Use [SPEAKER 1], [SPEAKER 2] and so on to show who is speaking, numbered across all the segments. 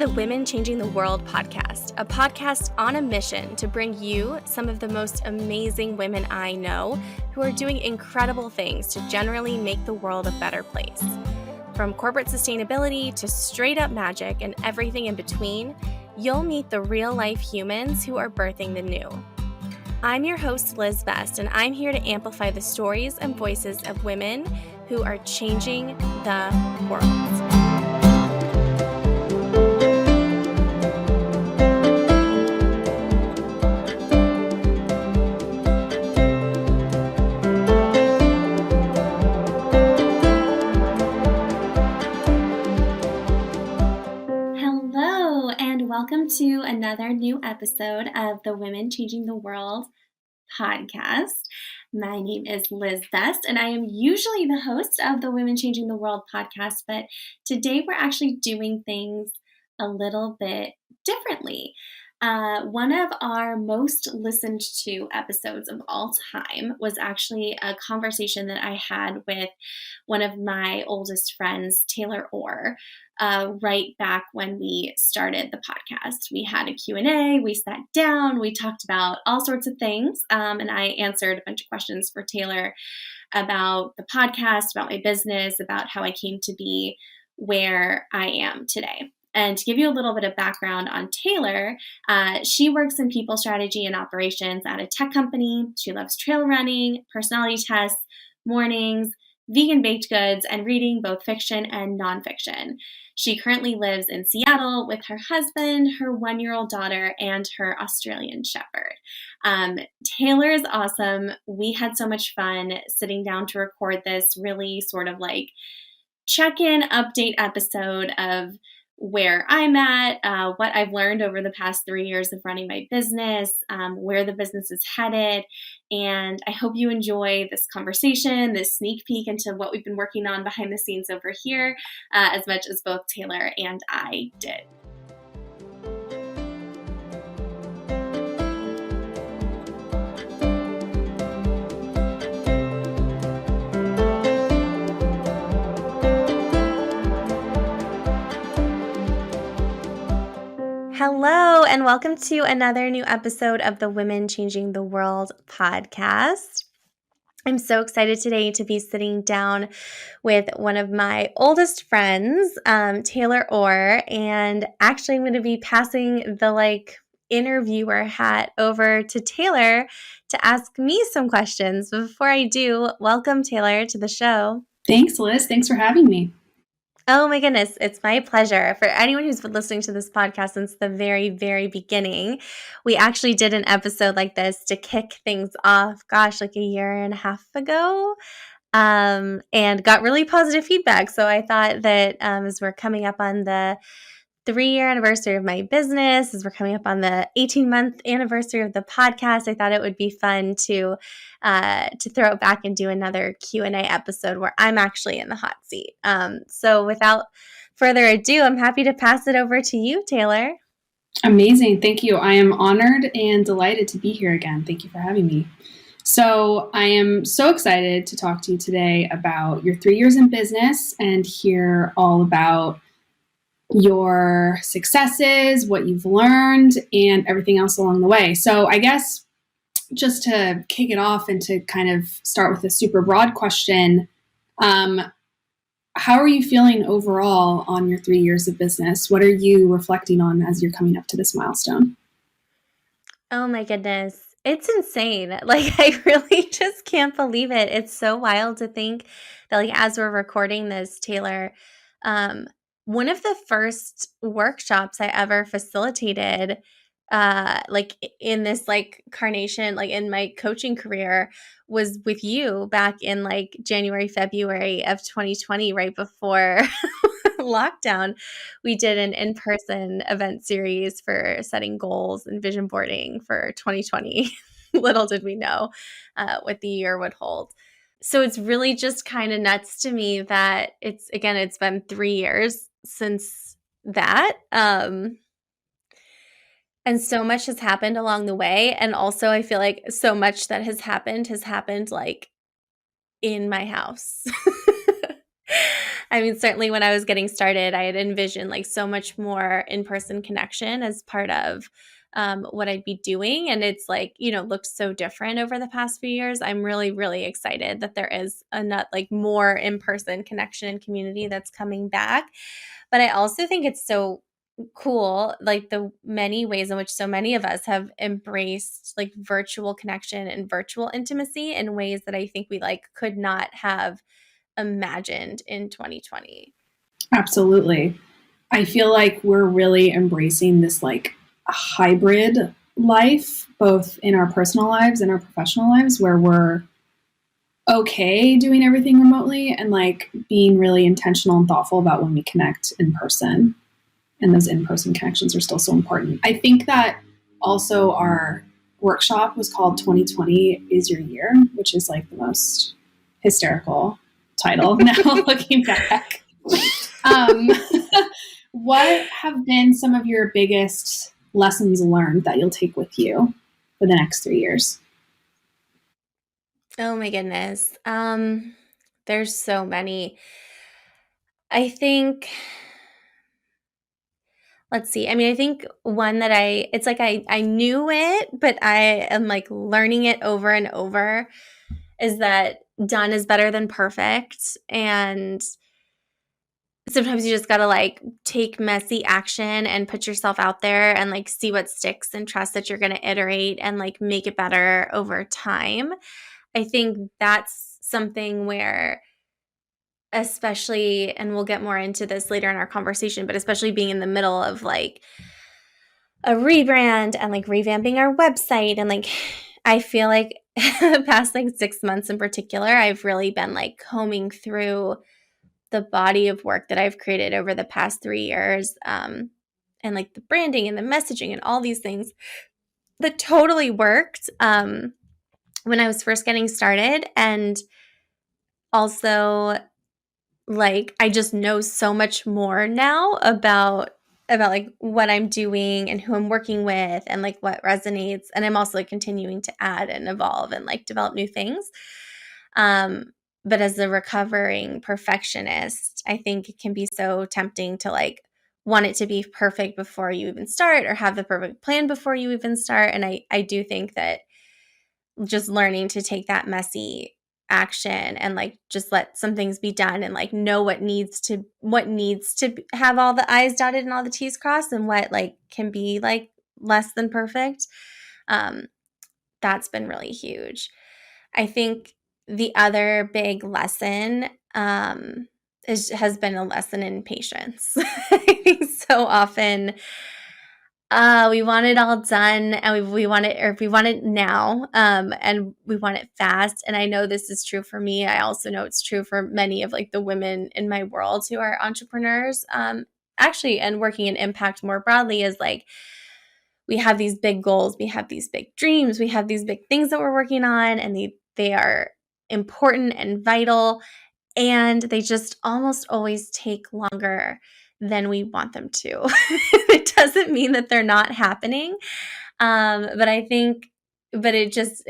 [SPEAKER 1] the Women Changing the World podcast, a podcast on a mission to bring you some of the most amazing women I know who are doing incredible things to generally make the world a better place. From corporate sustainability to straight up magic and everything in between, you'll meet the real life humans who are birthing the new. I'm your host, Liz Best, and I'm here to amplify the stories and voices of women who are changing the world. Welcome to another new episode of the Women Changing the World podcast. My name is Liz Best, and I am usually the host of the Women Changing the World podcast, but today we're actually doing things a little bit differently. One of our most listened to episodes of all time was actually a conversation that I had with one of my oldest friends, Taylor Orr, right back when we started the podcast. We had a Q&A, we sat down, we talked about all sorts of things, and I answered a bunch of questions for Taylor about the podcast, about my business, about how I came to be where I am today. And to give you a little bit of background on Taylor, she works in people strategy and operations at a tech company. She loves trail running, personality tests, mornings, vegan baked goods, and reading both fiction and nonfiction. She currently lives in Seattle with her husband, her 1-year-old daughter, and her Australian Shepherd. Taylor is awesome. We had so much fun sitting down to record this really sort of like check-in update episode of where I'm at, what I've learned over the past 3 years of running my business, where the business is headed. And I hope you enjoy this conversation, this sneak peek into what we've been working on behind the scenes over here, as much as both Taylor and I did. Hello, and welcome to another new episode of the Women Changing the World podcast. I'm so excited today to be sitting down with one of my oldest friends, Taylor Orr, and actually I'm going to be passing the interviewer hat over to Taylor to ask me some questions. But before I do, welcome Taylor to the show.
[SPEAKER 2] Thanks, Liz. Thanks for having me.
[SPEAKER 1] Oh my goodness, it's my pleasure. For anyone who's been listening to this podcast since the very, very beginning, we actually did an episode like this to kick things off, like a year and a half ago, and got really positive feedback. So I thought that as we're coming up on the 3-year anniversary of my business, as we're coming up on the 18-month anniversary of the podcast, I thought it would be fun to throw it back and do another Q&A episode where I'm actually in the hot seat. So without further ado, I'm happy to pass it over to you, Taylor.
[SPEAKER 2] Amazing. Thank you. I am honored and delighted to be here again. Thank you for having me. So I am so excited to talk to you today about your 3 years in business and hear all about your successes, what you've learned, and everything else along the way. So I guess just to kick it off and to kind of start with a super broad question, how are you feeling overall on your 3 years of business? What are you reflecting on as you're coming up to this milestone?
[SPEAKER 1] Oh my goodness. It's insane. I really just can't believe it. It's so wild to think that as we're recording this, Taylor, one of the first workshops I ever facilitated, in this carnation, in my coaching career was with you back in January, February of 2020, right before lockdown. We did an in-person event series for setting goals and vision boarding for 2020. Little did we know what the year would hold. So it's really just kind of nuts to me that it's been 3 years since that. And so much has happened along the way. And also I feel like so much that has happened in my house. I mean, certainly when I was getting started, I had envisioned like so much more in-person connection as part of what I'd be doing. And it's like, looked so different over the past few years. I'm really, really excited that there is a not like more in-person connection and community that's coming back. But I also think it's so cool, like the many ways in which so many of us have embraced like virtual connection and virtual intimacy in ways that I think we like could not have imagined in 2020.
[SPEAKER 2] Absolutely. I feel like we're really embracing this like hybrid life, both in our personal lives and our professional lives, where we're okay doing everything remotely and like being really intentional and thoughtful about when we connect in person. And those in-person connections are still so important. I think that also our workshop was called 2020 is Your Year, which is like the most hysterical title now looking back. What have been some of your biggest lessons learned that you'll take with you for the next 3 years?
[SPEAKER 1] Oh my goodness. There's so many. I think, let's see. I mean, I think one that it's like I knew it, but I am like learning it over and over is that done is better than perfect. And sometimes you just got to like take messy action and put yourself out there and like see what sticks and trust that you're going to iterate and like make it better over time. I think that's something where, especially, and we'll get more into this later in our conversation, but especially being in the middle of like a rebrand and like revamping our website and like, I feel like the past like 6 months in particular, I've really been like combing through the body of work that I've created over the past 3 years, and like the branding and the messaging and all these things that totally worked when I was first getting started. And also, like, I just know so much more now about like what I'm doing and who I'm working with and like what resonates. And I'm also like continuing to add and evolve and like develop new things. But as a recovering perfectionist, I think it can be so tempting to like want it to be perfect before you even start or have the perfect plan before you even start. And I do think that just learning to take that messy action and like just let some things be done and like know what needs to have all the I's dotted and all the T's crossed and what like can be like less than perfect. Um, that's been really huge. I think the other big lesson has been a lesson in patience. I think so often we want it all done and we want it, or if we want it now, and we want it fast. And I know this is true for me. I also know it's true for many of like the women in my world who are entrepreneurs, actually, and working in impact more broadly is like, we have these big goals, we have these big dreams, we have these big things that we're working on, and they are important and vital, and they just almost always take longer than we want them to. It doesn't mean that they're not happening, but I think, but it just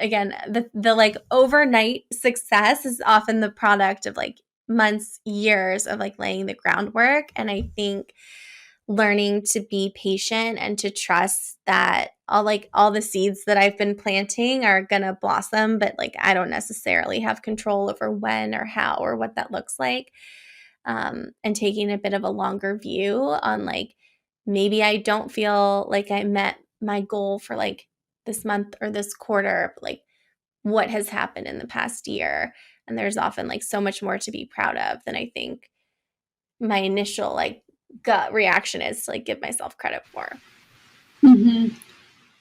[SPEAKER 1] again, the like overnight success is often the product of like months, years of like laying the groundwork, and I think learning to be patient and to trust that all the seeds that I've been planting are going to blossom, but like I don't necessarily have control over when or how or what that looks like. And taking a bit of a longer view on like, maybe I don't feel like I met my goal for like this month or this quarter, but like what has happened in the past year. And there's often like so much more to be proud of than I think my initial like gut reaction is to like give myself credit for.
[SPEAKER 2] Mm-hmm.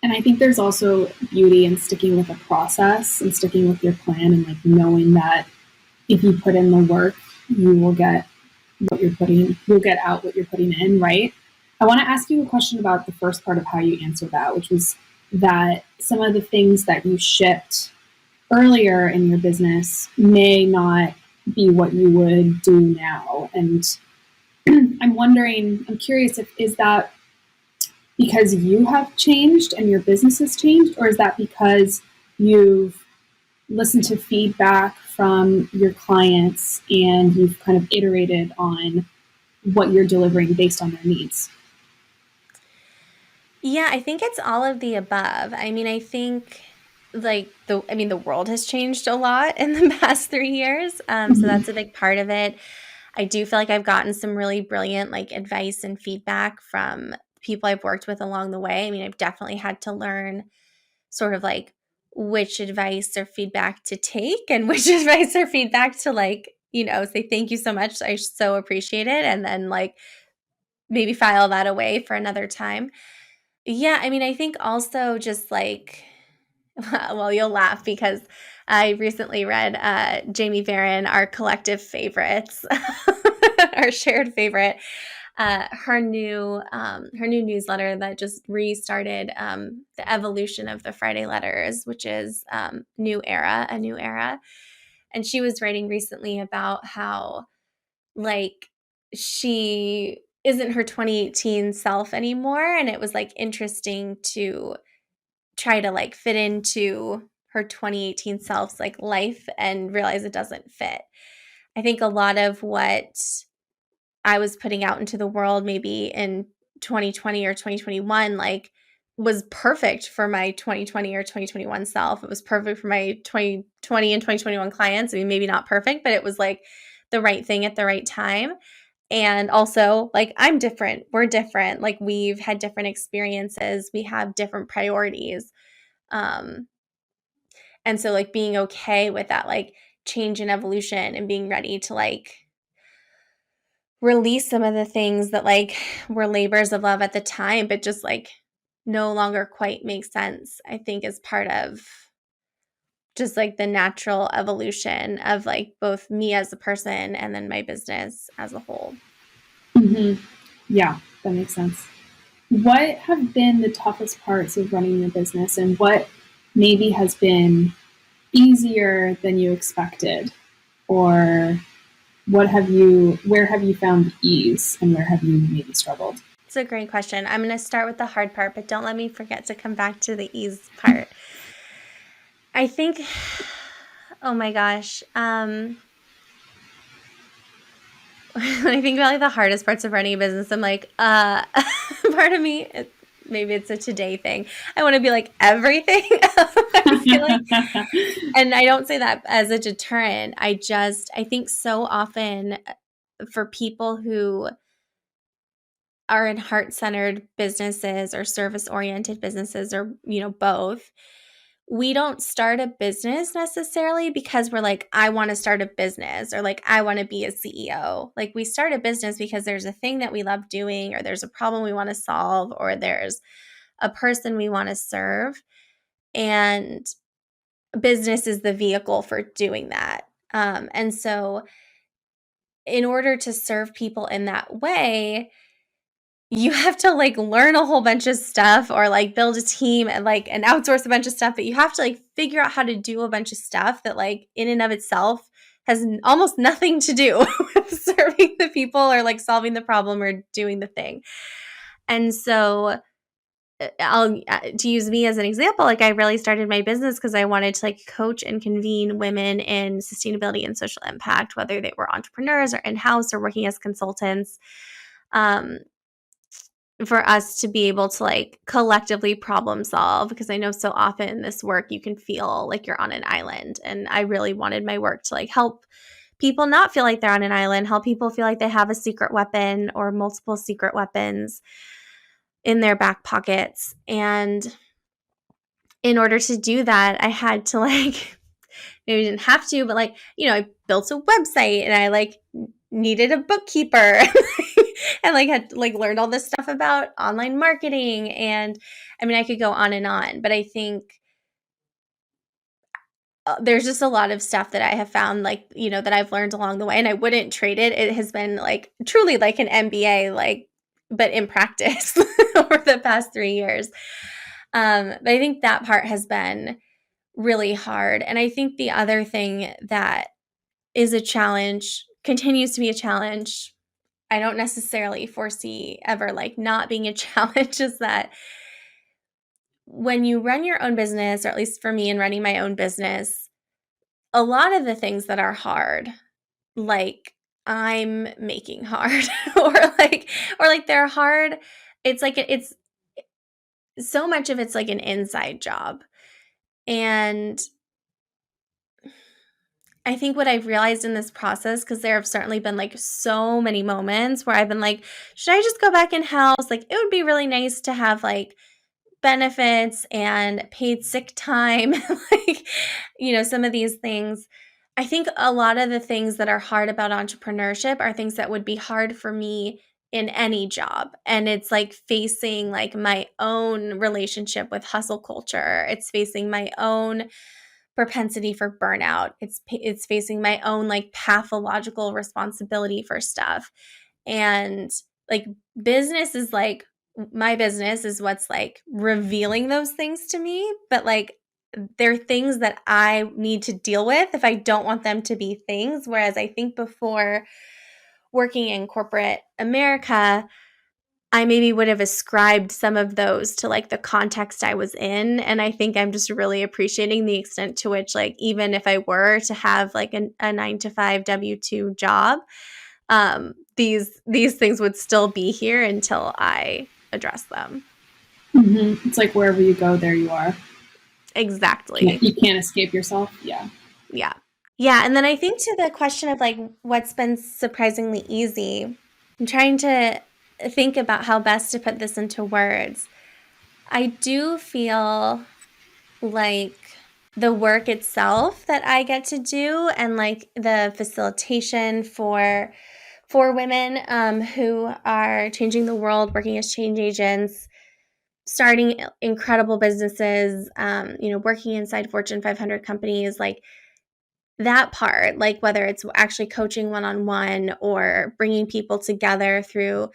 [SPEAKER 2] And I think there's also beauty in sticking with a process and sticking with your plan and like knowing that if you put in the work, you will get you'll get out what you're putting in, right? I want to ask you a question about the first part of how you answered that, which was that some of the things that you shipped earlier in your business may not be what you would do now. And I'm curious if is that because you have changed and your business has changed, or is that because you've listened to feedback from your clients and you've kind of iterated on what you're delivering based on their needs?
[SPEAKER 1] Yeah, I think it's all of the above. I mean, I think the world has changed a lot in the past 3 years. So
[SPEAKER 2] Mm-hmm.
[SPEAKER 1] that's a big part of it. I do feel like I've gotten some really brilliant like advice and feedback from people I've worked with along the way. I mean, I've definitely had to learn sort of like which advice or feedback to take and which advice or feedback to like, say thank you so much. I so appreciate it. And then like maybe file that away for another time. Yeah, I mean, I think also just like, well, you'll laugh because I recently read Jamie Barron, our collective favorites, our shared favorite, her new newsletter that just restarted the evolution of the Friday letters, which is new era, a new era. And she was writing recently about how like she isn't her 2018 self anymore, and it was like interesting to try to like fit into her 2018 self's like life and realize it doesn't fit. I think a lot of what I was putting out into the world maybe in 2020 or 2021 like was perfect for my 2020 or 2021 self. It was perfect for my 2020 and 2021 clients. I mean, maybe not perfect, but it was like the right thing at the right time. And also, like, I'm different. We're different. Like, we've had different experiences. We have different priorities. Um, and so, like, being okay with that, like, change and evolution and being ready to, like, release some of the things that, like, were labors of love at the time, but just, like, no longer quite make sense, I think is part of just, like, the natural evolution of, like, both me as a person and then my business as a whole.
[SPEAKER 2] Mm-hmm. Yeah, that makes sense. What have been the toughest parts of running your business, and what maybe has been easier than you expected? Or where have you found ease and where have you maybe struggled?
[SPEAKER 1] It's a great question. I'm going to start with the hard part, but don't let me forget to come back to the ease part. I think, oh my gosh. When I think about like the hardest parts of running a business, I'm like, part of me, maybe it's a today thing. I want to be like everything. I feel like, and I don't say that as a deterrent. I think so often for people who are in heart-centered businesses or service-oriented businesses or, both, we don't start a business necessarily because we're like, I want to start a business or like, I want to be a CEO. Like, we start a business because there's a thing that we love doing, or there's a problem we want to solve, or there's a person we want to serve. And business is the vehicle for doing that. And so, in order to serve people in that way, you have to like learn a whole bunch of stuff or like build a team and outsource a bunch of stuff, but you have to like figure out how to do a bunch of stuff that like in and of itself has almost nothing to do with serving the people or like solving the problem or doing the thing. And so I'll to use me as an example, like I really started my business because I wanted to like coach and convene women in sustainability and social impact, whether they were entrepreneurs or in-house or working as consultants. Um, for us to be able to like collectively problem solve, because I know so often in this work you can feel like you're on an island, and I really wanted my work to like help people not feel like they're on an island, help people feel like they have a secret weapon or multiple secret weapons in their back pockets. And in order to do that, I had to like maybe didn't have to, but like, I built a website and I like needed a bookkeeper and like had like learned all this stuff about online marketing. And I mean, I could go on, but I think there's just a lot of stuff that I have found like, that I've learned along the way, and I wouldn't trade it. It has been like truly like an MBA, like, but in practice over the past 3 years. But I think that part has been really hard. And I think the other thing that is a challenge, continues to be a challenge, I don't necessarily foresee ever like not being a challenge, is that when you run your own business, or at least for me in running my own business, a lot of the things that are hard, like I'm making hard or like they're hard. It's like it's so much of it's like an inside job. And I think what I've realized in this process, because there have certainly been like so many moments where I've been like, should I just go back in house? Like, it would be really nice to have like benefits and paid sick time, like, some of these things. I think a lot of the things that are hard about entrepreneurship are things that would be hard for me in any job. And it's like facing like my own relationship with hustle culture. It's facing my own propensity for burnout. It's facing my own like pathological responsibility for stuff. And like business is like my business is what's like revealing those things to me, but like they're things that I need to deal with if I don't want them to be things. Whereas I think before working in corporate America, I maybe would have ascribed some of those to like the context I was in. And I think I'm just really appreciating the extent to which, like, even if I were to have like a 9 to 5 W-2 job, these things would still be here until I address them.
[SPEAKER 2] Mm-hmm. It's like wherever you go, there you are.
[SPEAKER 1] Exactly.
[SPEAKER 2] You can't escape yourself. Yeah.
[SPEAKER 1] Yeah. Yeah. And then I think to the question of like what's been surprisingly easy, I'm trying to think about how best to put this into words. I do feel like the work itself that I get to do and like the facilitation for women who are changing the world, working as change agents, starting incredible businesses, working inside Fortune 500 companies, like that part, like whether it's actually coaching one-on-one or bringing people together through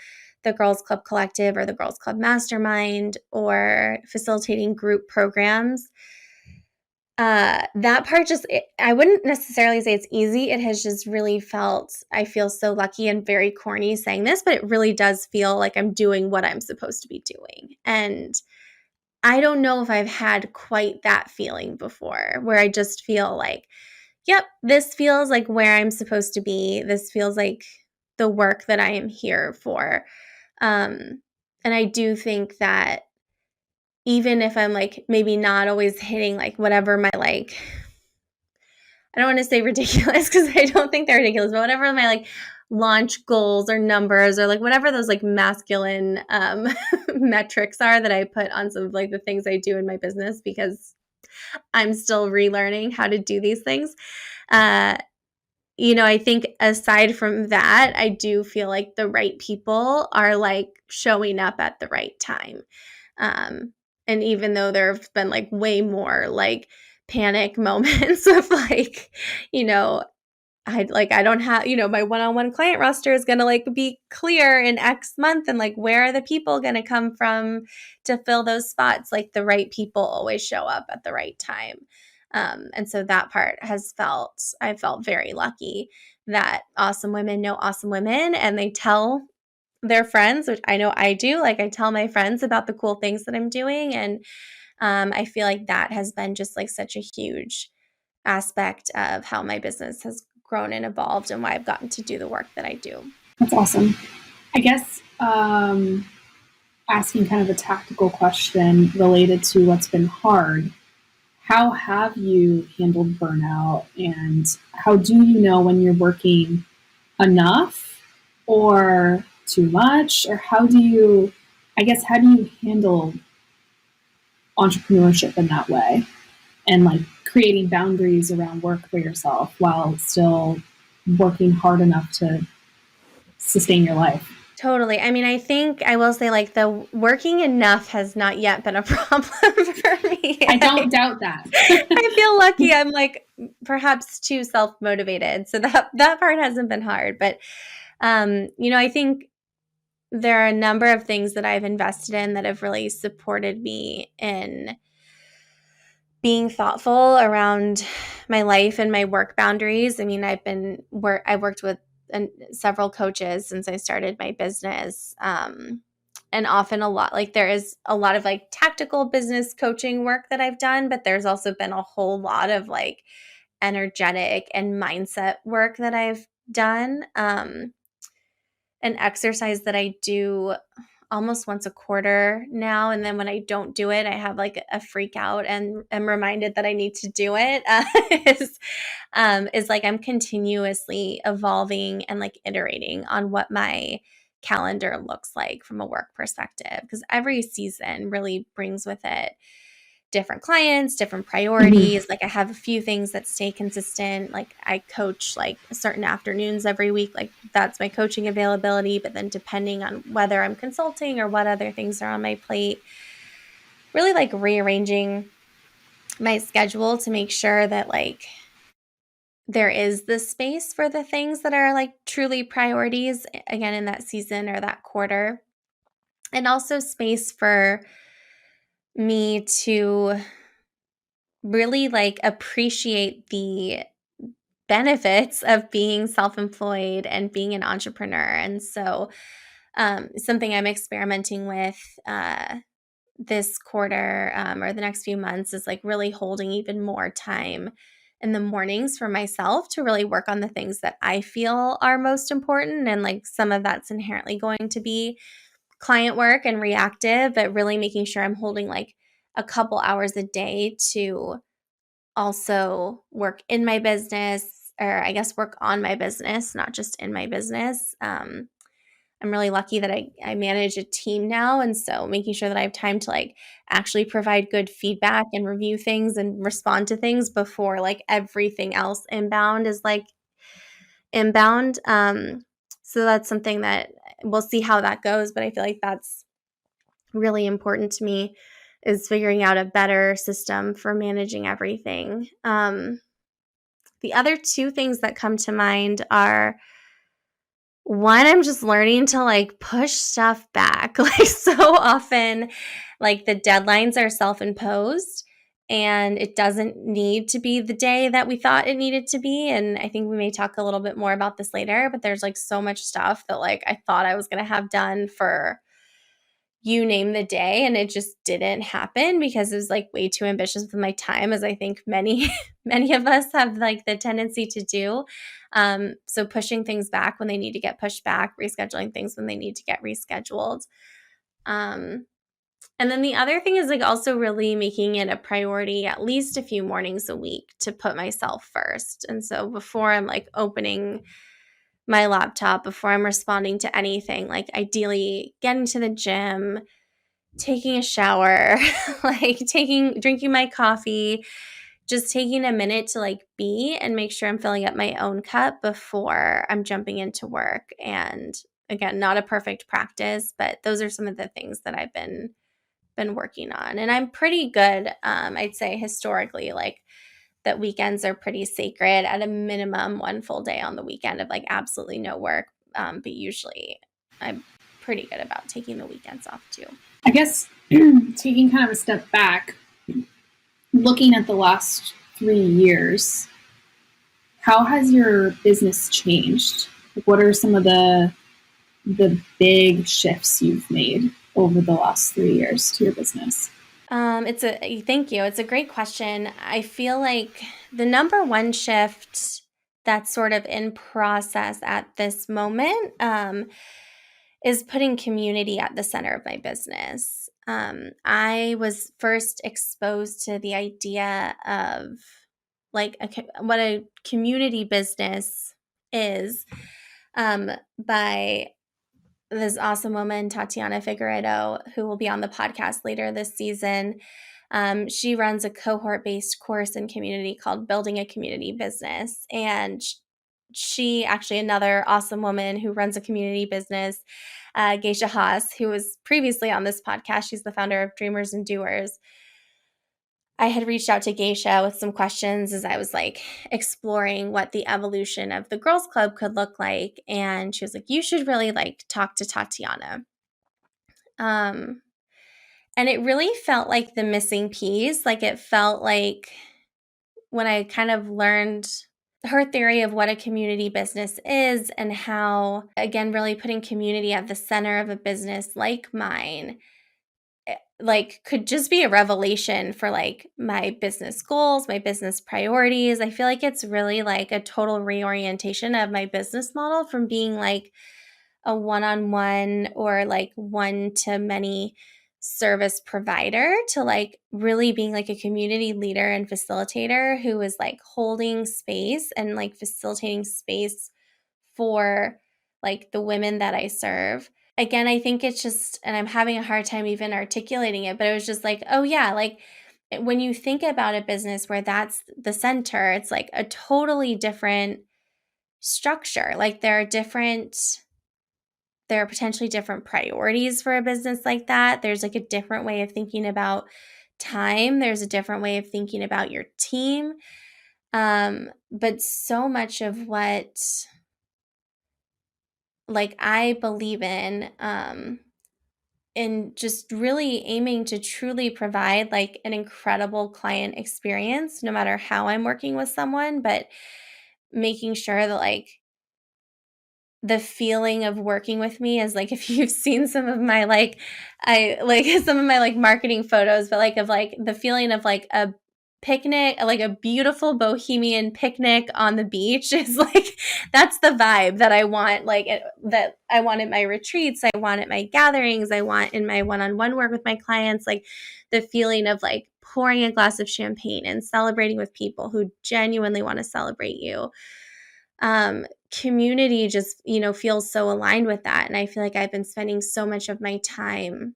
[SPEAKER 1] the Girls Club Collective or the Girls Club Mastermind or facilitating group programs. That part I wouldn't necessarily say it's easy. It has just really I feel so lucky and very corny saying this, but it really does feel like I'm doing what I'm supposed to be doing. And I don't know if I've had quite that feeling before, where I just feel like, yep, this feels like where I'm supposed to be. This feels like the work that I am here for. And I do think that even if I'm like maybe not always hitting like whatever my like, I don't want to say ridiculous because I don't think they're ridiculous, but whatever my like launch goals or numbers or like whatever those like masculine metrics are that I put on some of like the things I do in my business, because I'm still relearning how to do these things. I think aside from that, I do feel like the right people are like showing up at the right time. And even though there have been like way more like panic moments of like, I don't have, my one-on-one client roster is going to like be clear in X month. And like, where are the people going to come from to fill those spots? Like the right people always show up at the right time. And so that part I felt very lucky that awesome women know awesome women and they tell their friends, which I know I do. Like I tell my friends about the cool things that I'm doing. And I feel like that has been just like such a huge aspect of how my business has grown and evolved and why I've gotten to do the work that I do.
[SPEAKER 2] That's awesome. I guess asking kind of a tactical question related to what's been hard. How have you handled burnout, and how do you know when you're working enough or too much, or how do you handle entrepreneurship in that way and like creating boundaries around work for yourself while still working hard enough to sustain your life?
[SPEAKER 1] Totally. I mean, I think I will say like the working enough has not yet been a problem for me.
[SPEAKER 2] I don't doubt that.
[SPEAKER 1] I feel lucky. I'm like perhaps too self-motivated. So that part hasn't been hard. But I think there are a number of things that I've invested in that have really supported me in being thoughtful around my life and my work boundaries. I mean, I've worked with several coaches since I started my business. And often there is a lot of like tactical business coaching work that I've done, but there's also been a whole lot of like energetic and mindset work that I've done. An exercise that I do almost once a quarter now. And then when I don't do it, I have like a freak out and am reminded that I need to do it. Is like I'm continuously evolving and like iterating on what my calendar looks like from a work perspective, because every season really brings with it different clients, different priorities. Like I have a few things that stay consistent. Like I coach like certain afternoons every week. Like that's my coaching availability. But then depending on whether I'm consulting or what other things are on my plate, really like rearranging my schedule to make sure that like there is the space for the things that are like truly priorities again in that season or that quarter. And also space for me to really like appreciate the benefits of being self-employed and being an entrepreneur. And so something I'm experimenting with this quarter or the next few months is like really holding even more time in the mornings for myself to really work on the things that I feel are most important. And like some of that's inherently going to be client work and reactive, but really making sure I'm holding like a couple hours a day to also work in my business, or I guess work on my business, not just in my business. I'm really lucky that I manage a team now. And so making sure that I have time to like actually provide good feedback and review things and respond to things before like everything else inbound is like inbound. So that's something that we'll see how that goes. But I feel like that's really important to me, is figuring out a better system for managing everything. The other two things that come to mind are, one, I'm just learning to like push stuff back. Like so often, like the deadlines are self-imposed and it doesn't need to be the day that we thought it needed to be. And I think we may talk a little bit more about this later, but there's like so much stuff that like I thought I was going to have done for you name the day, and it just didn't happen because it was like way too ambitious with my time, as I think many many of us have like the tendency to do. So pushing things back when they need to get pushed back, rescheduling things when they need to get rescheduled. And then the other thing is like also really making it a priority at least a few mornings a week to put myself first. And so before I'm like opening my laptop, before I'm responding to anything, like ideally getting to the gym, taking a shower, like drinking my coffee, just taking a minute to like be and make sure I'm filling up my own cup before I'm jumping into work. And again, not a perfect practice, but those are some of the things that I've been working on. And I'm pretty good, I'd say historically, like that weekends are pretty sacred, at a minimum one full day on the weekend of like absolutely no work. But usually I'm pretty good about taking the weekends off too.
[SPEAKER 2] I guess taking kind of a step back, looking at the last 3 years, how has your business changed? What are some of the big shifts you've made over the last 3 years to your business?
[SPEAKER 1] Thank you. It's a great question. I feel like the number one shift that's sort of in process at this moment is putting community at the center of my business. I was first exposed to the idea of like what a community business is by this awesome woman, Tatiana Figueredo, who will be on the podcast later this season. She runs a cohort-based course in community called Building a Community Business. And she actually, another awesome woman who runs a community business, Geisha Haas, who was previously on this podcast. She's the founder of Dreamers and Doers. I had reached out to Geisha with some questions as I was like exploring what the evolution of the girls club could look like. And she was like, you should really like talk to Tatiana. And it really felt like the missing piece. Like it felt like when I kind of learned her theory of what a community business is and how, again, really putting community at the center of a business like mine, like could just be a revelation for like my business goals, my business priorities. I feel like it's really like a total reorientation of my business model from being like a one-on-one or like one-to-many service provider to like really being like a community leader and facilitator who is like holding space and like facilitating space for like the women that I serve. Again, I think it's just, and I'm having a hard time even articulating it, but it was just like, oh yeah, like when you think about a business where that's the center, it's like a totally different structure. Like there are potentially different priorities for a business like that. There's like a different way of thinking about time. There's a different way of thinking about your team. But so much of what like I believe in just really aiming to truly provide like an incredible client experience, no matter how I'm working with someone, but making sure that like the feeling of working with me is like if you've seen some of my like I like some of my like marketing photos, but like of like the feeling of like a picnic, like a beautiful bohemian picnic on the beach is like that's the vibe that I want, like that I want at my retreats, I want at my gatherings, I want in my one-on-one work with my clients, like the feeling of like pouring a glass of champagne and celebrating with people who genuinely want to celebrate you. Community just, feels so aligned with that. And I feel like I've been spending so much of my time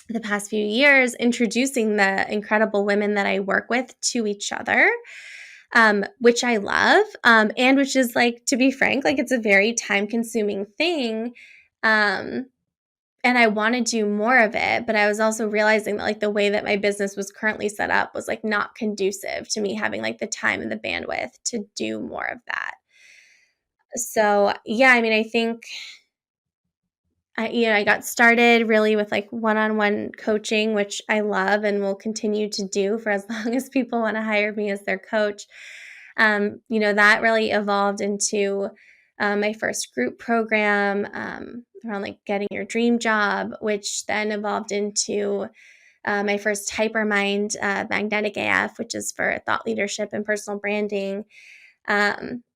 [SPEAKER 1] the past few years introducing the incredible women that I work with to each other, which I love, and which is like, to be frank, like it's a very time consuming thing. And I want to do more of it, but I was also realizing that like the way that my business was currently set up was like not conducive to me having like the time and the bandwidth to do more of that. So, yeah, I mean, I think I got started really with like one-on-one coaching, which I love and will continue to do for as long as people want to hire me as their coach. That really evolved into my first group program around like getting your dream job, which then evolved into my first Hypermind Magnetic AF, which is for thought leadership and personal branding,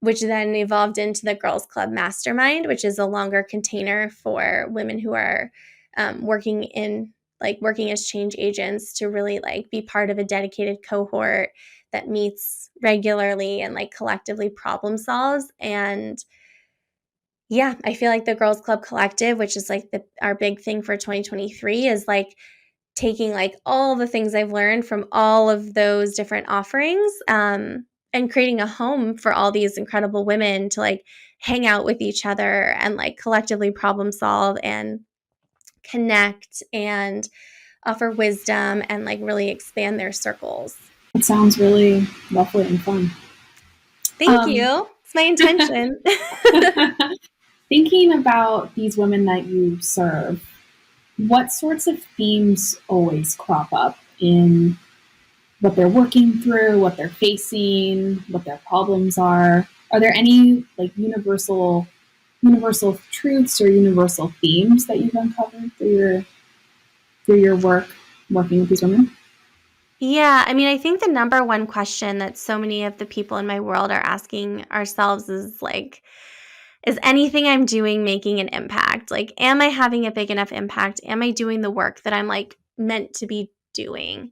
[SPEAKER 1] which then evolved into the Girls Club Mastermind, which is a longer container for women who are working as change agents to really like be part of a dedicated cohort that meets regularly and like collectively problem solves. And yeah, I feel like the Girls Club Collective, which is like our big thing for 2023, is like taking like all the things I've learned from all of those different offerings, and creating a home for all these incredible women to like hang out with each other and like collectively problem solve and connect and offer wisdom and like really expand their circles.
[SPEAKER 2] It sounds really lovely and fun.
[SPEAKER 1] Thank you. It's my intention.
[SPEAKER 2] Thinking about these women that you serve, what sorts of themes always crop up in what they're working through, what they're facing, what their problems are? Are there any like universal truths or universal themes that you've uncovered through your work working with these women?
[SPEAKER 1] Yeah, I mean, I think the number one question that so many of the people in my world are asking ourselves is like, is anything I'm doing making an impact? Like, am I having a big enough impact? Am I doing the work that I'm like meant to be doing?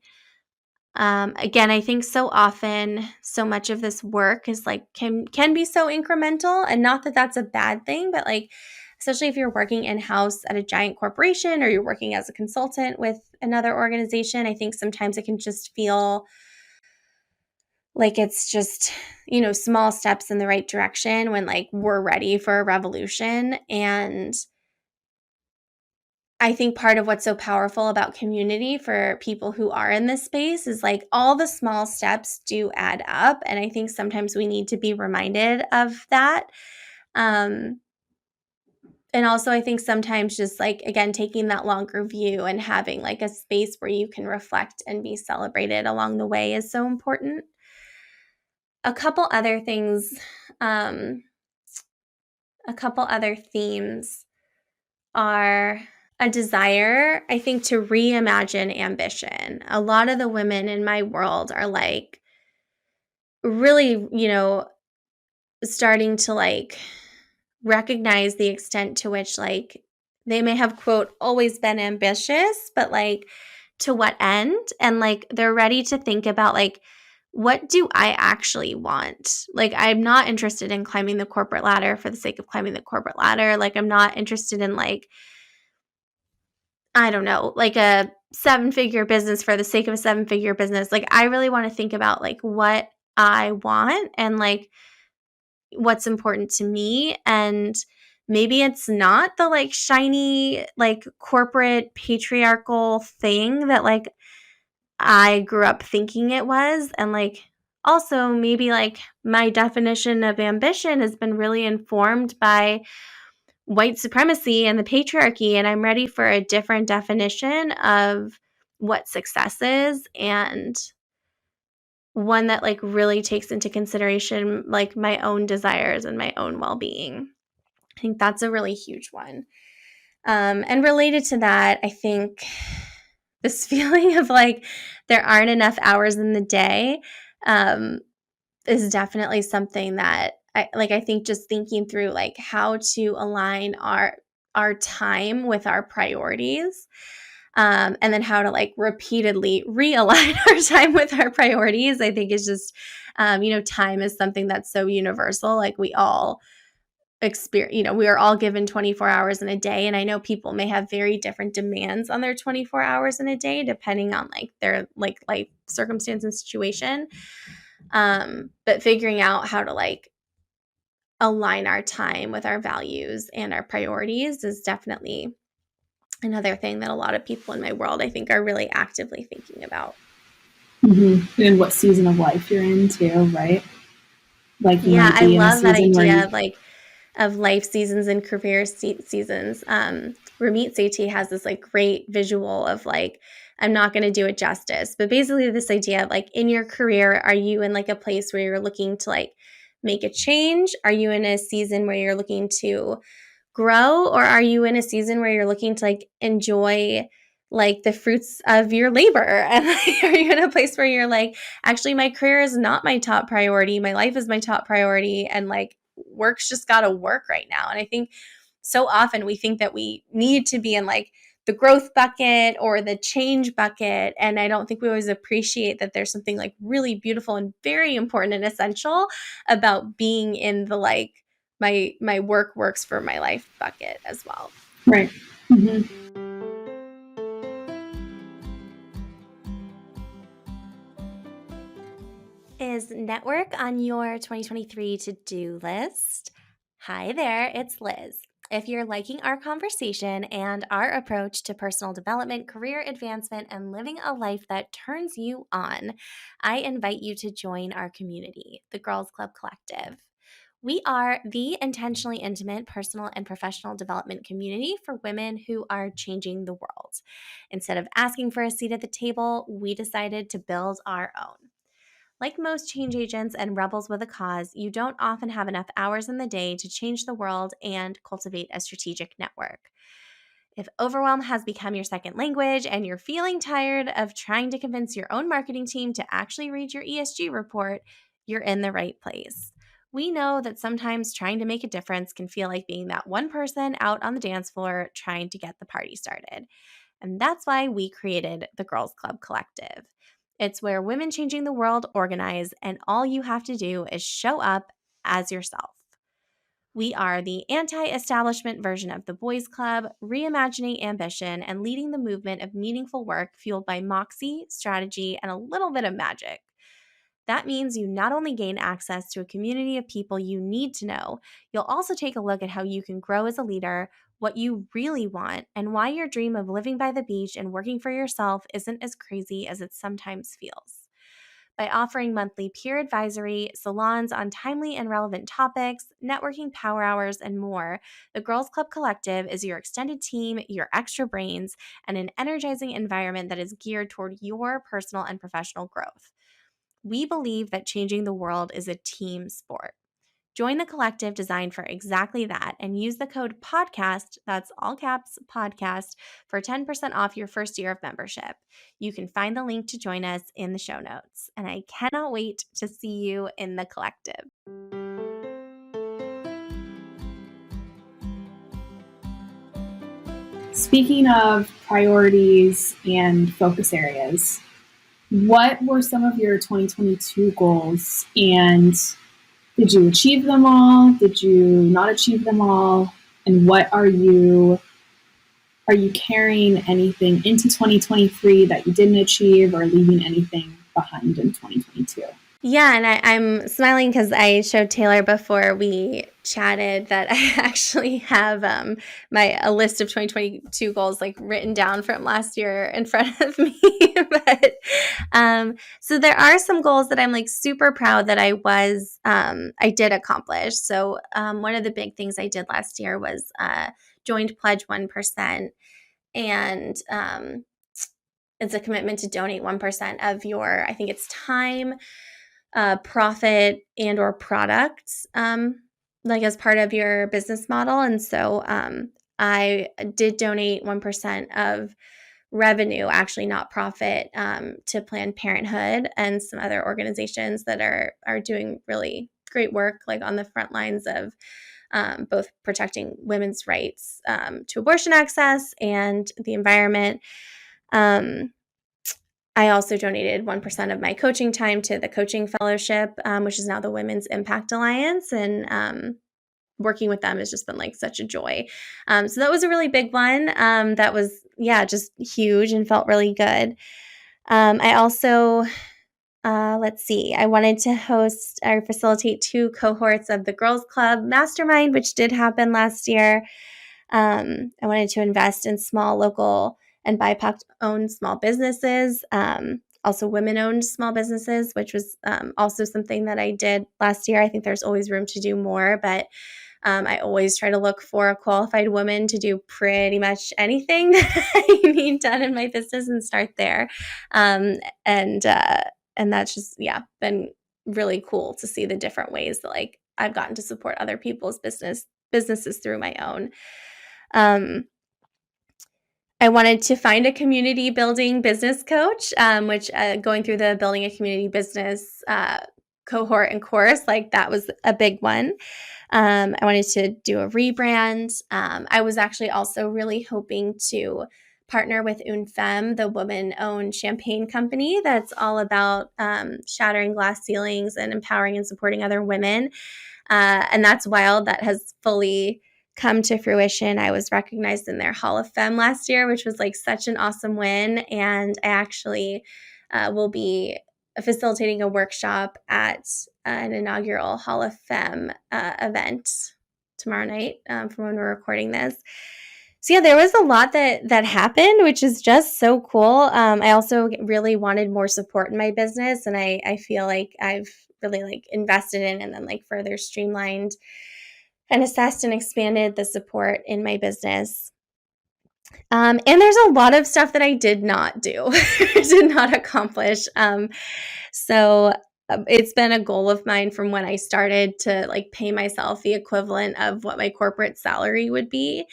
[SPEAKER 1] Again, I think so often, so much of this work is like can be so incremental, and not that that's a bad thing, but like, especially if you're working in house at a giant corporation or you're working as a consultant with another organization, I think sometimes it can just feel like it's just small steps in the right direction when like we're ready for a revolution. And I think part of what's so powerful about community for people who are in this space is like all the small steps do add up. And I think sometimes we need to be reminded of that. Um, and also, I think sometimes just like, again, taking that longer view and having like a space where you can reflect and be celebrated along the way is so important. A couple other things, a couple other themes are a desire, I think, to reimagine ambition. A lot of the women in my world are like really, starting to like recognize the extent to which like they may have quote always been ambitious, but like to what end? And like they're ready to think about like what do I actually want? Like I'm not interested in climbing the corporate ladder for the sake of climbing the corporate ladder. Like I'm not interested in like I don't know, like a seven-figure business for the sake of a seven-figure business. Like I really want to think about like what I want and like what's important to me, and maybe it's not the like shiny like corporate patriarchal thing that like I grew up thinking it was, and like also maybe like my definition of ambition has been really informed by white supremacy and the patriarchy, and I'm ready for a different definition of what success is, and one that like really takes into consideration like my own desires and my own well-being. I think that's a really huge one. And related to that, I think this feeling of like there aren't enough hours in the day um, is definitely something that I think just thinking through like how to align our time with our priorities, and then how to like repeatedly realign our time with our priorities. I think is just time is something that's so universal. Like we all experience, we are all given 24 hours in a day, and I know people may have very different demands on their 24 hours in a day depending on like their like life circumstance and situation. But figuring out how to like align our time with our values and our priorities is definitely another thing that a lot of people in my world I think are really actively thinking about.
[SPEAKER 2] Mm-hmm. And what season of life you're in too, right? Like you
[SPEAKER 1] Yeah,
[SPEAKER 2] might
[SPEAKER 1] I
[SPEAKER 2] be in a
[SPEAKER 1] love that
[SPEAKER 2] season where
[SPEAKER 1] idea
[SPEAKER 2] you
[SPEAKER 1] of like of life seasons and career seasons. Ramit Sethi has this like great visual of like, I'm not going to do it justice, but basically this idea of like in your career, are you in like a place where you're looking to like make a change? Are you in a season where you're looking to grow, or are you in a season where you're looking to like enjoy like the fruits of your labor? And like, are you in a place where you're like, actually my career is not my top priority, my life is my top priority, and like work's just got to work right now? And I think so often we think that we need to be in like the growth bucket or the change bucket, and I don't think we always appreciate that there's something like really beautiful and very important and essential about being in the like my work works for my life bucket as well.
[SPEAKER 2] right. Mm-hmm.
[SPEAKER 1] Is network on your 2023 to-do list? Hi there, it's Liz. If you're liking our conversation and our approach to personal development, career advancement, and living a life that turns you on, I invite you to join our community, the Girls Club Collective. We are the intentionally intimate personal and professional development community for women who are changing the world. Instead of asking for a seat at the table, we decided to build our own. Like most change agents and rebels with a cause, you don't often have enough hours in the day to change the world and cultivate a strategic network. If overwhelm has become your second language and you're feeling tired of trying to convince your own marketing team to actually read your ESG report, you're in the right place. We know that sometimes trying to make a difference can feel like being that one person out on the dance floor trying to get the party started. And that's why we created the Girls Club Collective. It's where women changing the world organize, and all you have to do is show up as yourself. We are the anti establishment version of the Boys Club, reimagining ambition and leading the movement of meaningful work fueled by moxie, strategy, and a little bit of magic. That means you not only gain access to a community of people you need to know, you'll also take a look at how you can grow as a leader, what you really want, and why your dream of living by the beach and working for yourself isn't as crazy as it sometimes feels. By offering monthly peer advisory, salons on timely and relevant topics, networking power hours, and more, the Girls Club Collective is your extended team, your extra brains, and an energizing environment that is geared toward your personal and professional growth. We believe that changing the world is a team sport. Join the collective designed for exactly that and use the code PODCAST, that's all caps podcast, for 10% off your first year of membership. You can find the link to join us in the show notes, and I cannot wait to see you in the collective.
[SPEAKER 2] Speaking of priorities and focus areas, what were some of your 2022 goals, and did you achieve them all? Did you not achieve them all? And what are you carrying anything into 2023 that you didn't achieve, or leaving anything behind in 2022?
[SPEAKER 1] Yeah, and I'm smiling because I showed Taylor before we chatted that I actually have a list of 2022 goals like written down from last year in front of me. But so there are some goals that I'm like super proud that I did accomplish. So one of the big things I did last year was joined Pledge 1%, and it's a commitment to donate 1% of your, I think it's time, profit, and or products, like as part of your business model. And so I did donate 1% of revenue, actually not profit, to Planned Parenthood and some other organizations that are doing really great work, like on the front lines of both protecting women's rights to abortion access and the environment. I also donated 1% of my coaching time to the coaching fellowship, which is now the Women's Impact Alliance. And working with them has just been like such a joy. So that was a really big one. That was, just huge and felt really good. I also, let's see, I wanted to host or facilitate 2 cohorts of the Girls Club Mastermind, which did happen last year. I wanted to invest in small, local, and BIPOC-owned small businesses, also women-owned small businesses, which was also something that I did last year. I think there's always room to do more, but I always try to look for a qualified woman to do pretty much anything that I need done in my business and start there. And that's just, been really cool to see the different ways that like I've gotten to support other people's businesses through my own. I wanted to find a community building business coach, which going through the building a community business cohort and course, like that was a big one. I wanted to do a rebrand. I was actually also really hoping to partner with Une Femme, the woman-owned champagne company that's all about shattering glass ceilings and empowering and supporting other women. And that's wild. That has fully come to fruition. I was recognized in their Hall of Femme last year, which was like such an awesome win. And I actually will be facilitating a workshop at an inaugural Hall of Femme event tomorrow night from when we're recording this. So there was a lot that happened, which is just so cool. I also really wanted more support in my business, and I feel like I've really like invested in and then like further streamlined and assessed and expanded the support in my business. And there's a lot of stuff that I did not do, did not accomplish. So it's been a goal of mine from when I started to like pay myself the equivalent of what my corporate salary would be.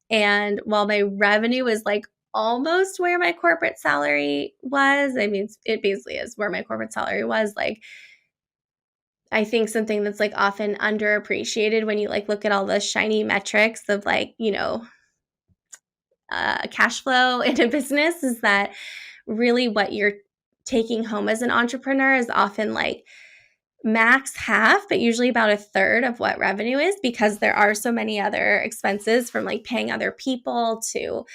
[SPEAKER 1] And while my revenue is like almost where my corporate salary was, I mean, it basically is where my corporate salary was, like, I think something that's like often underappreciated when you like look at all the shiny metrics of like, cash flow in a business is that really what you're taking home as an entrepreneur is often like max half, but usually about a third of what revenue is, because there are so many other expenses, from like paying other people to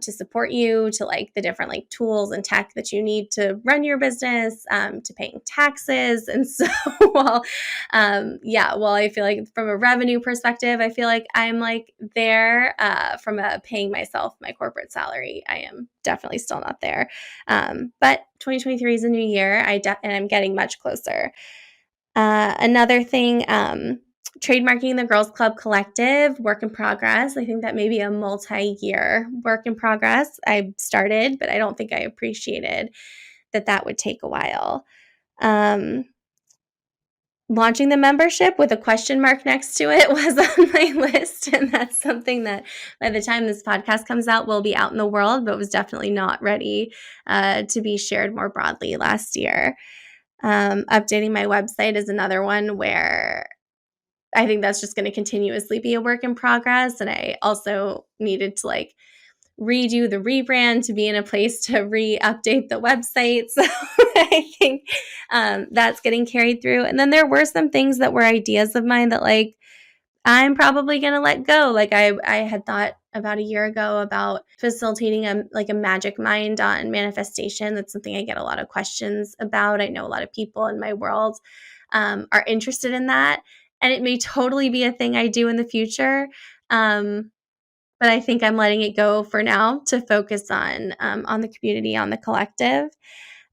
[SPEAKER 1] support you, to like the different like tools and tech that you need to run your business, to paying taxes. And so while I feel like from a revenue perspective, I feel like I'm like there, from a paying myself my corporate salary, I am definitely still not there. But 2023 is a new year. And I'm getting much closer. Another thing, trademarking the Girls Club Collective, work in progress. I think that may be a multi-year work in progress. I started, but I don't think I appreciated that would take a while. launching the membership with a question mark next to it was on my list. And that's something that by the time this podcast comes out, will be out in the world, but was definitely not ready to be shared more broadly last year. Updating my website is another one where I think that's just going to continuously be a work in progress. And I also needed to redo the rebrand to be in a place to re-update the website. So I think that's getting carried through. And then there were some things that were ideas of mine that I'm probably going to let go. I had thought about a year ago about facilitating a magic mind on manifestation. That's something I get a lot of questions about. I know a lot of people in my world are interested in that. And it may totally be a thing I do in the future. But I think I'm letting it go for now to focus on the community, on the collective.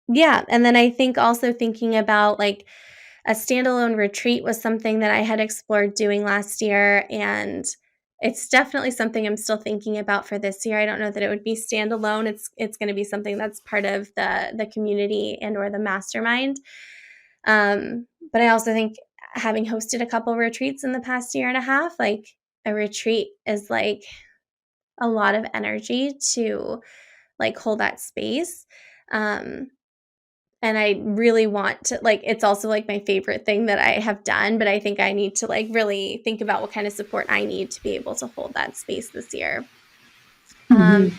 [SPEAKER 1] Yeah. And then I think also thinking about a standalone retreat was something that I had explored doing last year. And it's definitely something I'm still thinking about for this year. I don't know that it would be standalone. It's going to be something that's part of the community and or the mastermind. But I also think having hosted a couple retreats in the past year and a half, a retreat is a lot of energy to hold that space. And I really want to it's also my favorite thing that I have done, but I think I need to really think about what kind of support I need to be able to hold that space this year.
[SPEAKER 2] Mm-hmm.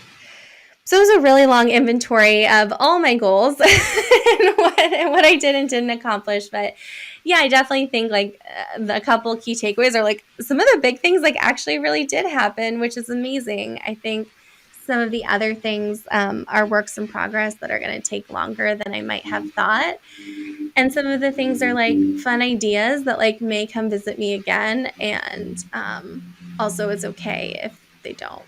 [SPEAKER 1] So it was a really long inventory of all my goals and what I did and didn't accomplish. But yeah, I definitely think a couple key takeaways are some of the big things actually really did happen, which is amazing. I think some of the other things are works in progress that are going to take longer than I might have thought. And some of the things are fun ideas that may come visit me again. And also it's okay if they don't.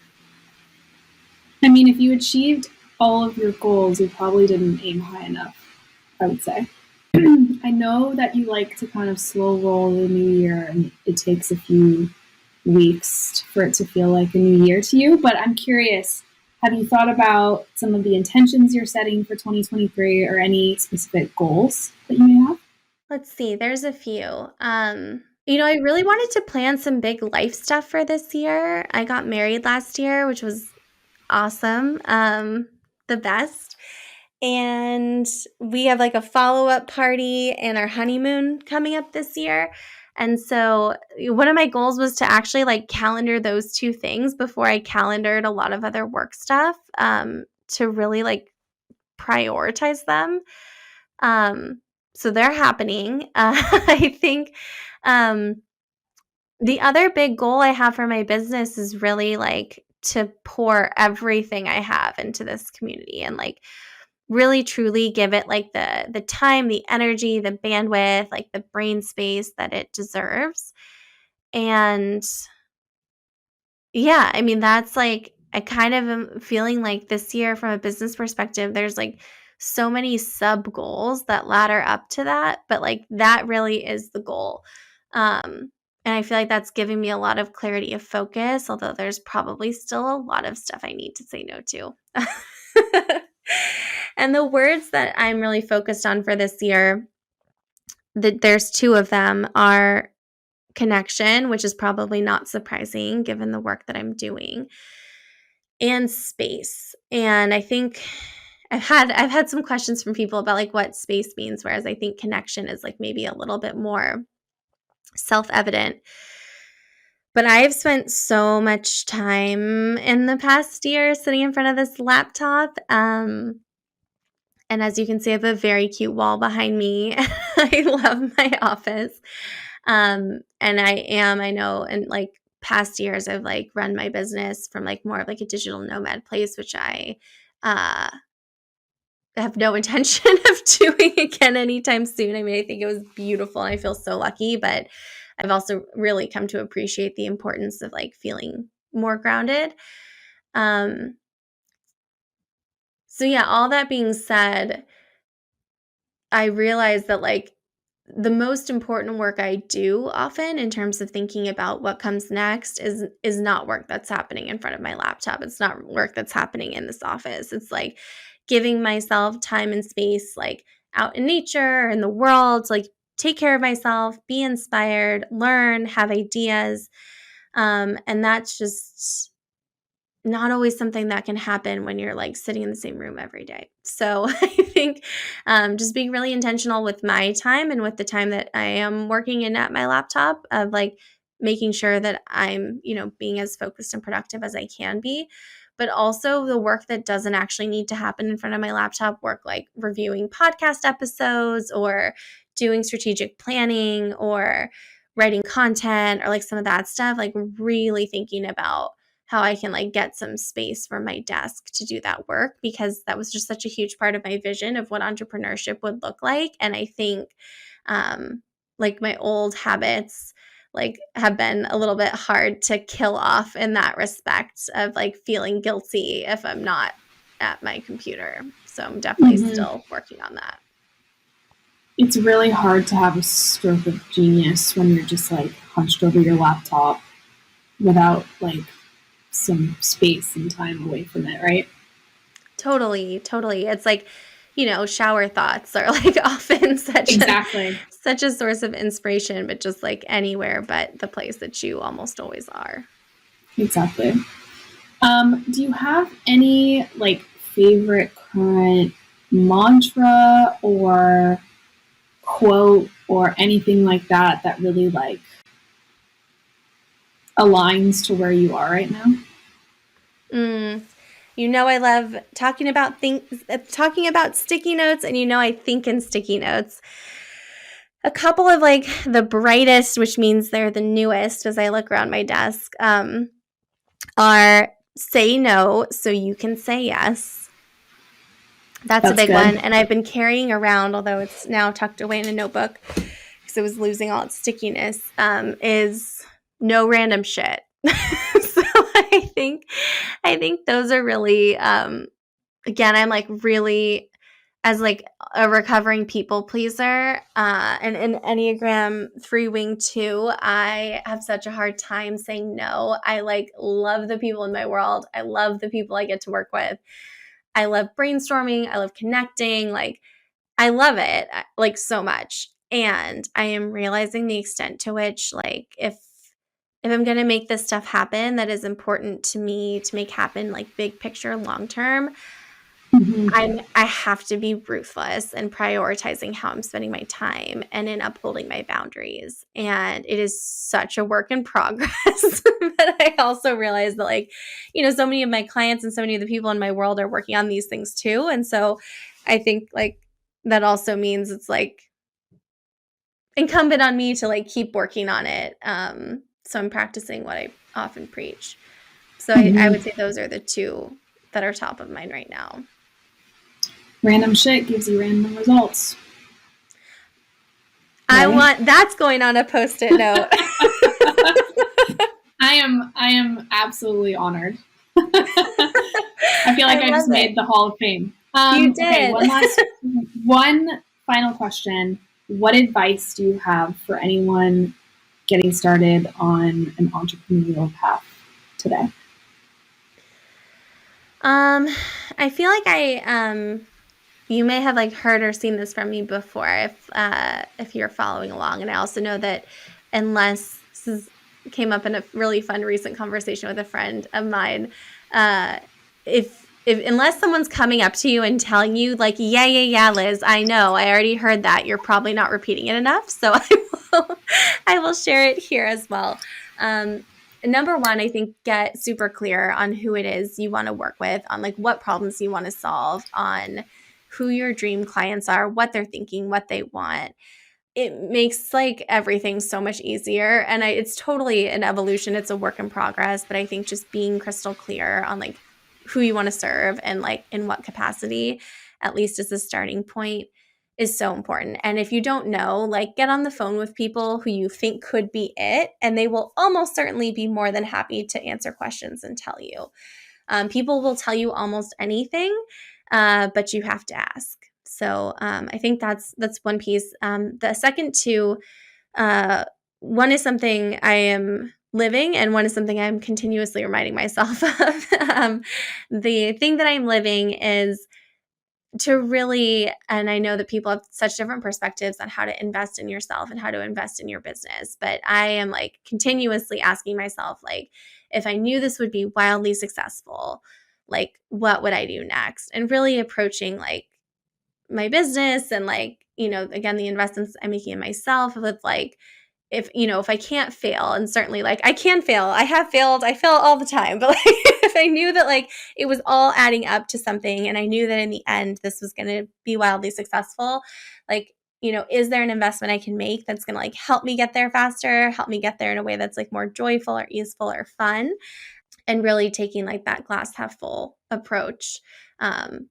[SPEAKER 2] I mean, if you achieved all of your goals, you probably didn't aim high enough, I would say. I know that you like to kind of slow roll the new year and it takes a few weeks for it to feel like a new year to you, but I'm curious, have you thought about some of the intentions you're setting for 2023 or any specific goals that you may have?
[SPEAKER 1] Let's see, there's a few. I really wanted to plan some big life stuff for this year. I got married last year, which was awesome. The best. And we have a follow-up party and our honeymoon coming up this year. And so one of my goals was to actually calendar those two things before I calendared a lot of other work stuff, to really prioritize them. So they're happening. I think the other big goal I have for my business is really to pour everything I have into this community and really truly give it the time, the energy, the bandwidth, the brain space that it deserves. And yeah, I mean, that's I kind of am feeling this year from a business perspective, there's so many sub goals that ladder up to that, but that really is the goal. And I feel that's giving me a lot of clarity of focus, although there's probably still a lot of stuff I need to say no to. And the words that I'm really focused on for this year, there's two of them, are connection, which is probably not surprising given the work that I'm doing, and space. And I think I've had some questions from people about what space means, whereas I think connection is maybe a little bit more self-evident. But I've spent so much time in the past year sitting in front of this laptop. And as you can see, I have a very cute wall behind me. I love my office. And I know in past years, I've run my business from more of a digital nomad place, which I have no intention of doing again anytime soon. I mean, I think it was beautiful and I feel so lucky, but I've also really come to appreciate the importance of feeling more grounded. So yeah, all that being said, I realize that the most important work I do often in terms of thinking about what comes next is not work that's happening in front of my laptop. It's not work that's happening in this office. It's giving myself time and space out in nature, in the world, take care of myself, be inspired, learn, have ideas. And that's just not always something that can happen when you're like sitting in the same room every day. So I think just being really intentional with my time and with the time that I am working in at my laptop, of like making sure that I'm, being as focused and productive as I can be. But also the work that doesn't actually need to happen in front of my laptop, work like reviewing podcast episodes or doing strategic planning or writing content or like some of that stuff, like really thinking about how I can like get some space for my desk to do that work, because that was just such a huge part of my vision of what entrepreneurship would look like. And I think like my old habits like have been a little bit hard to kill off in that respect of like feeling guilty if I'm not at my computer. So I'm definitely still working on that.
[SPEAKER 2] It's really hard to have a stroke of genius when you're just like hunched over your laptop without like some space and time away from it, right?
[SPEAKER 1] Totally. It's like, shower thoughts are like often such a source of inspiration, but just like anywhere but the place that you almost always are.
[SPEAKER 2] Exactly. Do you have any like favorite current mantra or quote or anything like that that really like aligns to where you are right now?
[SPEAKER 1] I love talking about sticky notes, and I think in sticky notes. A couple of like the brightest, which means they're the newest as I look around my desk, are say no so you can say yes. That's a big one. And I've been carrying around, although it's now tucked away in a notebook because it was losing all its stickiness, is no random shit. So I think those are really, again, I'm like really, as like a recovering people pleaser, and in Enneagram 3 Wing 2, I have such a hard time saying no. I like love the people in my world. I love the people I get to work with. I love brainstorming. I love connecting. Like, I love it like so much. And I am realizing the extent to which, like, if I'm going to make this stuff happen that is important to me to make happen, like big picture, long term, I have to be ruthless in prioritizing how I'm spending my time and in upholding my boundaries. And it is such a work in progress. But I also realize that, like, so many of my clients and so many of the people in my world are working on these things too. And so I think like that also means it's like incumbent on me to like keep working on it. So I'm practicing what I often preach. So I would say those are the two that are top of mind right now.
[SPEAKER 2] Random shit gives you random results.
[SPEAKER 1] Right? That's going on a Post-it note.
[SPEAKER 2] I am absolutely honored. I feel like I just made the Hall of Fame.
[SPEAKER 1] You did.
[SPEAKER 2] Okay, one final question. What advice do you have for anyone getting started on an entrepreneurial path today?
[SPEAKER 1] I feel like you may have like heard or seen this from me before if you're following along. And I also know that unless came up in a really fun recent conversation with a friend of mine, if unless someone's coming up to you and telling you like, yeah, Liz, I know, I already heard that, you're probably not repeating it enough. So I will share it here as well. Number one, I think get super clear on who it is you want to work with, on like what problems you want to solve, on who your dream clients are, what they're thinking, what they want. It makes like everything so much easier. And it's totally an evolution. It's a work in progress. But I think just being crystal clear on like who you want to serve and like in what capacity, at least as a starting point, is so important. And if you don't know, like get on the phone with people who you think could be it, and they will almost certainly be more than happy to answer questions and tell you. People will tell you almost anything, but you have to ask. So I think that's one piece. The second two, one is something I am living, and one is something I'm continuously reminding myself of. The thing that I'm living is to really, and I know that people have such different perspectives on how to invest in yourself and how to invest in your business, but I am like continuously asking myself, like, if I knew this would be wildly successful, like, what would I do next? And really approaching like my business and like, again, the investments I'm making in myself with like, if I can't fail, and certainly like I can fail, I have failed, I fail all the time, but like if I knew that like it was all adding up to something and I knew that in the end this was going to be wildly successful, like, is there an investment I can make that's going to like help me get there faster, help me get there in a way that's like more joyful or easeful or fun? And really taking like that glass half full approach.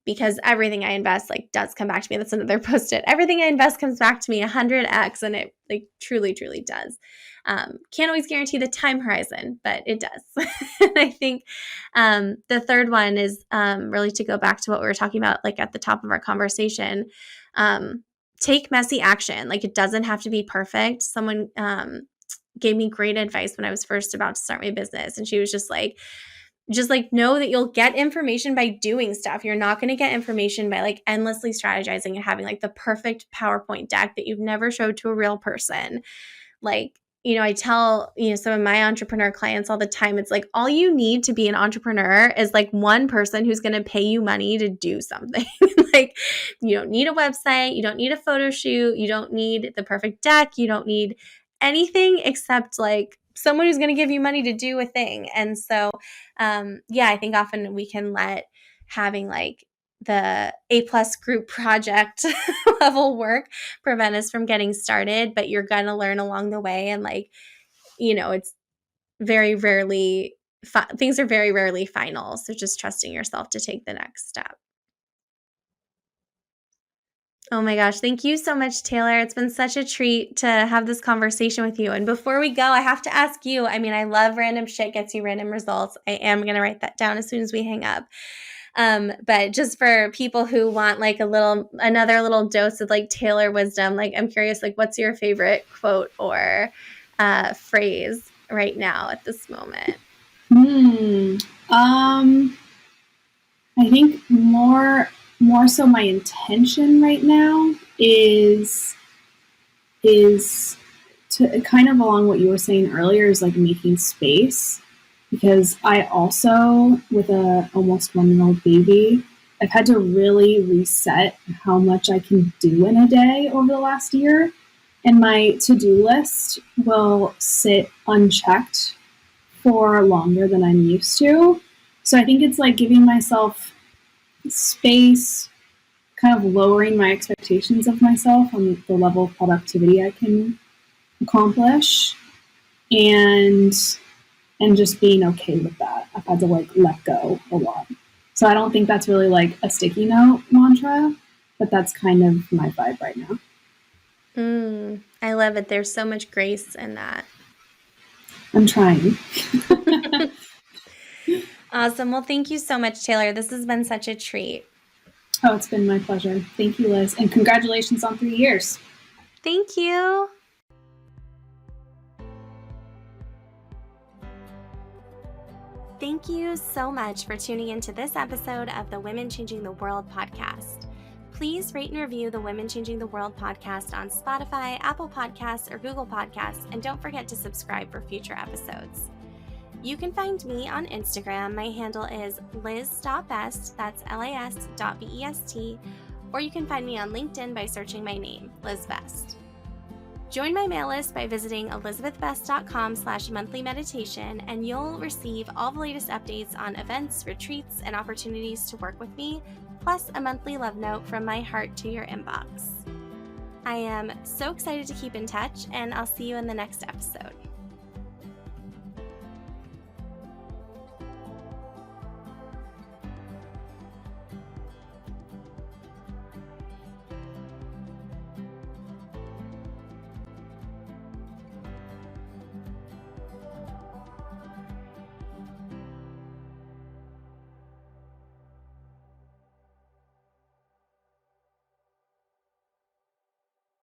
[SPEAKER 1] Because everything I invest like does come back to me. That's another post-it. Everything I invest comes back to me 100x, and it like truly, truly does. Can't always guarantee the time horizon, but it does. And I think the third one is really to go back to what we were talking about like at the top of our conversation. Take messy action. Like, it doesn't have to be perfect. Someone gave me great advice when I was first about to start my business. And she was just like, know that you'll get information by doing stuff. You're not going to get information by like endlessly strategizing and having like the perfect PowerPoint deck that you've never showed to a real person. Like, I tell, some of my entrepreneur clients all the time, it's like, all you need to be an entrepreneur is like one person who's going to pay you money to do something. Like, you don't need a website. You don't need a photo shoot. You don't need the perfect deck. You don't need anything except like someone who's going to give you money to do a thing. And so, I think often we can let having like the A+ group project level work prevent us from getting started, but you're going to learn along the way. And like, it's very rarely, things are very rarely final. So just trusting yourself to take the next step. Oh my gosh. Thank you so much, Taylor. It's been such a treat to have this conversation with you. And before we go, I have to ask you, I mean, I love random shit gets you random results. I am going to write that down as soon as we hang up. But just for people who want like another little dose of like Taylor wisdom, like I'm curious, like what's your favorite quote or phrase right now at this moment?
[SPEAKER 2] I think more so my intention right now is to kind of along what you were saying earlier, is like making space, because I also, with a almost 1-year-old baby, I've had to really reset how much I can do in a day over the last year, and my to-do list will sit unchecked for longer than I'm used to. So I think it's like giving myself space, kind of lowering my expectations of myself on the level of productivity I can accomplish, and just being okay with that. I've had to like let go a lot. So I don't think that's really like a sticky note mantra, but that's kind of my vibe right now.
[SPEAKER 1] I love it. There's so much grace in that.
[SPEAKER 2] I'm trying.
[SPEAKER 1] Awesome. Well, thank you so much, Taylor. This has been such a treat.
[SPEAKER 2] Oh, it's been my pleasure. Thank you, Liz. And congratulations on 3 years.
[SPEAKER 1] Thank you. Thank you so much for tuning into this episode of the Women Changing the World podcast. Please rate and review the Women Changing the World podcast on Spotify, Apple Podcasts, or Google Podcasts, and don't forget to subscribe for future episodes. You can find me on Instagram. My handle is liz.best, that's lis.best, or you can find me on LinkedIn by searching my name, Liz Best. Join my mail list by visiting elizabethbest.com/monthly meditation, and you'll receive all the latest updates on events, retreats, and opportunities to work with me, plus a monthly love note from my heart to your inbox. I am so excited to keep in touch, and I'll see you in the next episode.